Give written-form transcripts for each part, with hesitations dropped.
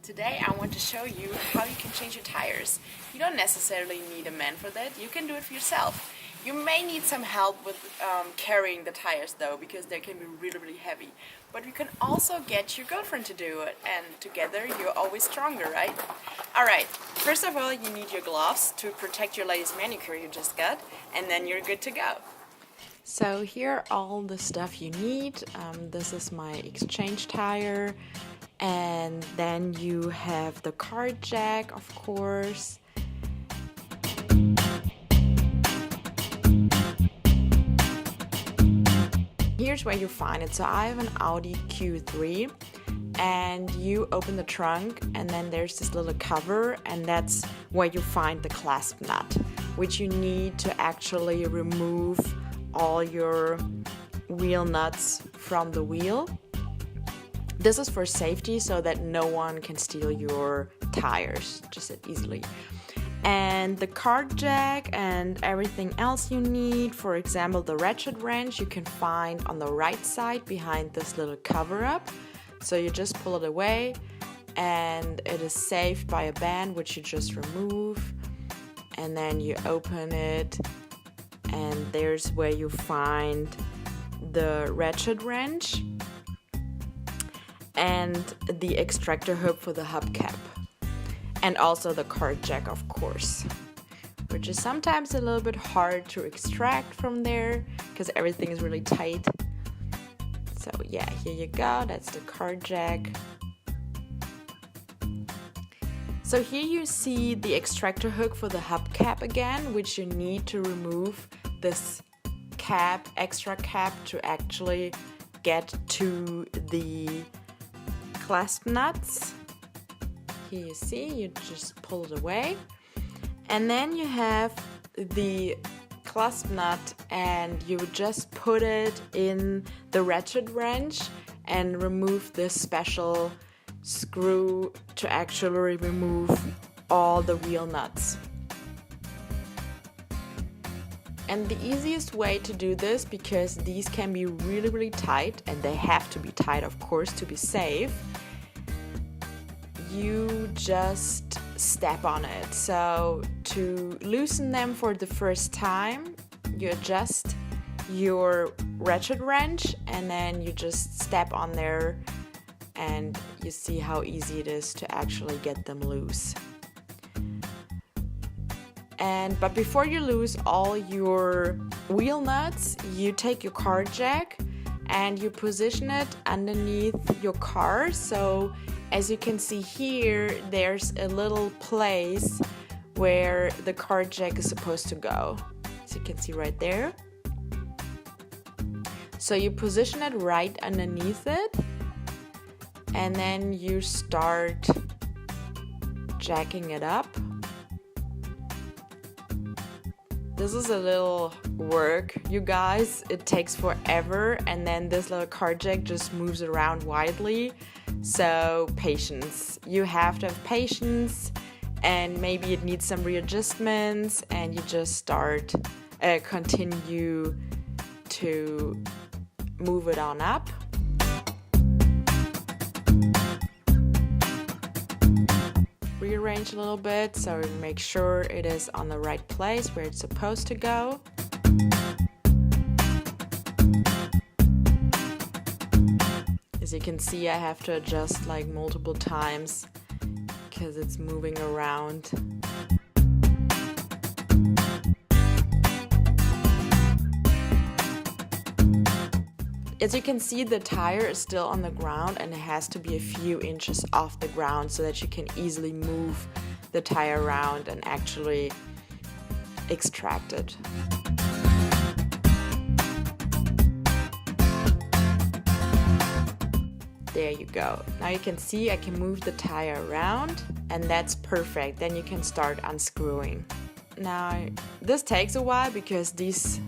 Today I want to show you how you can change your tires. You don't necessarily need a man for that, you can do it for yourself. You may need some help with carrying the tires though, because they can be really heavy. But you can also get your girlfriend to do it, and together you're always stronger, right? Alright, first of all you need your gloves to protect your latest manicure you just got, and then you're good to go. So here are all the stuff you need. This is my exchange tire, and then you have the car jack, of course. Here's where you find it. So I have an Audi Q3, and you open the trunk and then there's this little cover, and that's where you find the clasp nut, which you need to actually remove all your wheel nuts from the wheel. This is for safety, so that no one can steal your tires just as easily. And the car jack and everything else you need, for example the ratchet wrench, you can find on the right side behind this little cover up. So you just pull it away and it is saved by a band which you just remove, and then you open it, and there's where you find the ratchet wrench and the extractor hook for the hubcap, and also the car jack, of course, which is sometimes a little bit hard to extract from there because everything is really tight. So yeah, here you go, that's the car jack. So here you see the extractor hook for the hubcap again, which you need to remove this cap, extra cap, to actually get to the clasp nuts. Here you see, you just pull it away. And then you have the clasp nut, and you just put it in the ratchet wrench and remove this special screw to actually remove all the wheel nuts. And the easiest way to do this, because these can be really tight, and they have to be tight of course to be safe, you just step on it. So to loosen them for the first time, you adjust your ratchet wrench and then you just step on there, and you see how easy it is to actually get them loose. But before you lose all your wheel nuts, you take your car jack and you position it underneath your car. So as you can see here, there's a little place where the car jack is supposed to go. So you can see right there. So you position it right underneath it, and then you start jacking it up. This is a little work, you guys. It takes forever, and then this little car jack just moves around widely. So patience. You have to have patience, and maybe it needs some readjustments, and you just continue to move it on up. Rearrange a little bit so make sure it is on the right place where it's supposed to go. As you can see, I have to adjust like multiple times because it's moving around. As you can see, the tire is still on the ground, and it has to be a few inches off the ground so that you can easily move the tire around and actually extract it. There you go. Now you can see I can move the tire around, and that's perfect. Then you can start unscrewing. Now this takes a while because these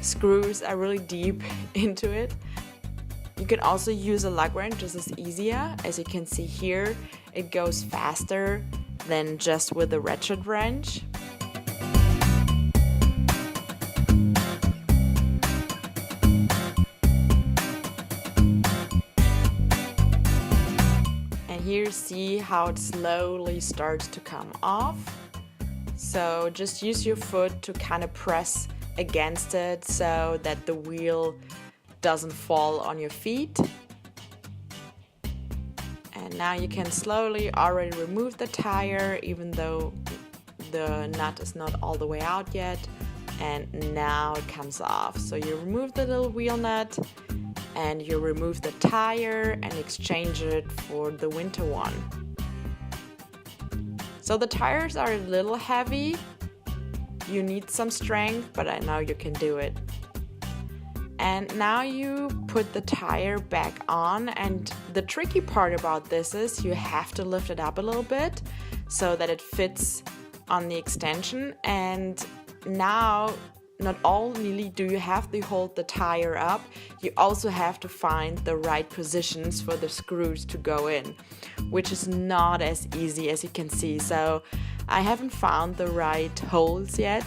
screws are really deep into it. You can also use a lug wrench, this is easier. As you can see here, it goes faster than just with a ratchet wrench. see how it slowly starts to come off. So just use your foot to kind of press against it so that the wheel doesn't fall on your feet. And now you can slowly already remove the tire, even though the nut is not all the way out yet. And now it comes off. So you remove the little wheel nut and you remove the tire and exchange it for the winter one. So the tires are a little heavy. You need some strength, but I know you can do it. And now you put the tire back on, and the tricky part about this is you have to lift it up a little bit so that it fits on the extension. And now not only do you have to hold the tire up, you also have to find the right positions for the screws to go in, which is not as easy as you can see. So I haven't found the right holes yet.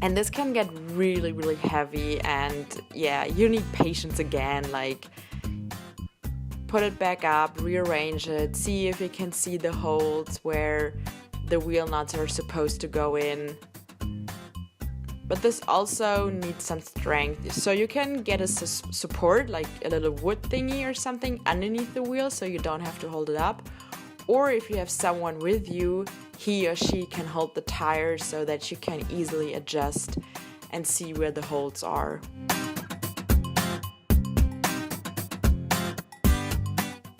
And this can get really, really heavy, and yeah, you need patience again. Like, put it back up, rearrange it, see if you can see the holes where the wheel nuts are supposed to go in. But this also needs some strength, so you can get a support, like a little wood thingy or something underneath the wheel so you don't have to hold it up. Or if you have someone with you, he or she can hold the tires so that you can easily adjust and see where the holes are.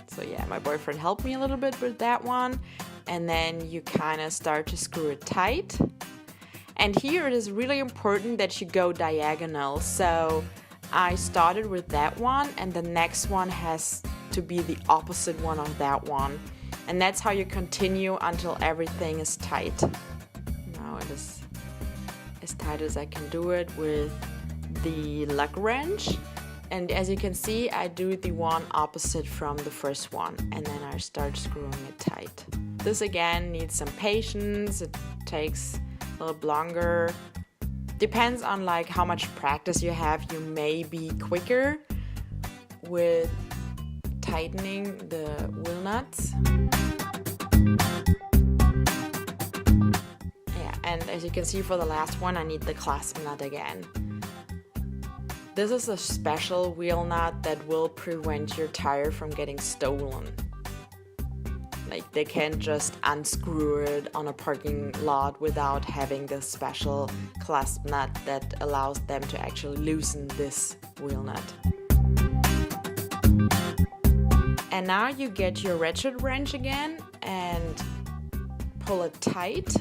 So yeah, my boyfriend helped me a little bit with that one. And then you kind of start to screw it tight. And here it is really important that you go diagonal. So I started with that one, and the next one has to be the opposite one of that one. And that's how you continue until everything is tight. Now it is as tight as I can do it with the lug wrench. And as you can see, I do the one opposite from the first one, and then I start screwing it tight. This again needs some patience. It takes a little longer. Depends on like how much practice you have. You may be quicker with tightening the wheel nuts. Yeah, and as you can see for the last one, I need the clasp nut again. This is a special wheel nut that will prevent your tire from getting stolen. Like, they can't just unscrew it on a parking lot without having this special clasp nut that allows them to actually loosen this wheel nut. And now you get your ratchet wrench again and pull it tight.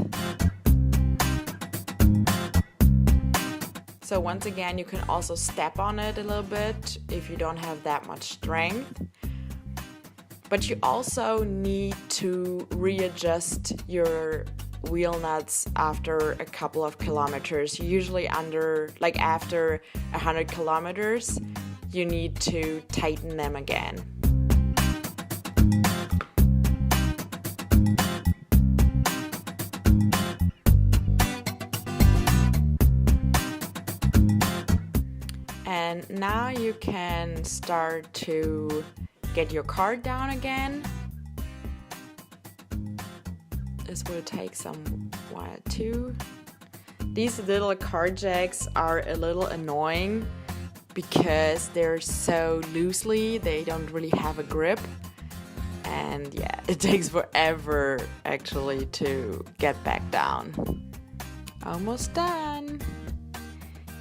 So once again, you can also step on it a little bit if you don't have that much strength. But you also need to readjust your wheel nuts after a couple of kilometers. Usually after 100 kilometers, you need to tighten them again. And now you can start to get your car down again. This will take some while too. These little car jacks are a little annoying because they're so loosely, they don't really have a grip. And yeah, it takes forever actually to get back down. Almost done.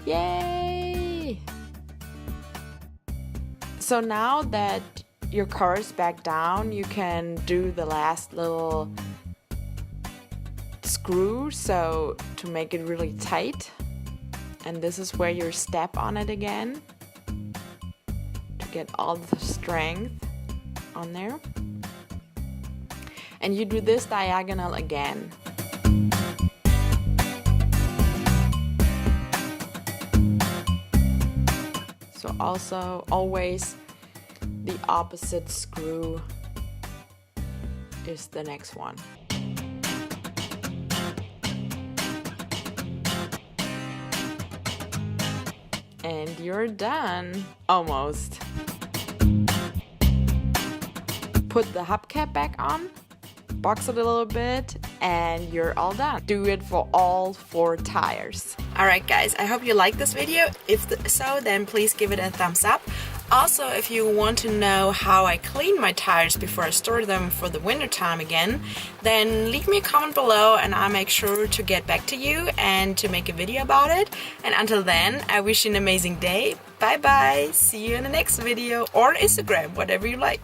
Yay! So now that your car is back down, you can do the last little screw so to make it really tight. And this is where you step on it again to get all the strength on there. And you do this diagonal again. So also always the opposite screw is the next one. And you're done. Almost. put the hubcap back on, box it a little bit, and you're all done. Do it for all 4 tires. Alright guys, I hope you liked this video. If so, then please give it a thumbs up. Also, if you want to know how I clean my tires before I store them for the winter time again, then leave me a comment below and I'll make sure to get back to you and to make a video about it. And until then, I wish you an amazing day. Bye bye, see you in the next video, or Instagram, whatever you like.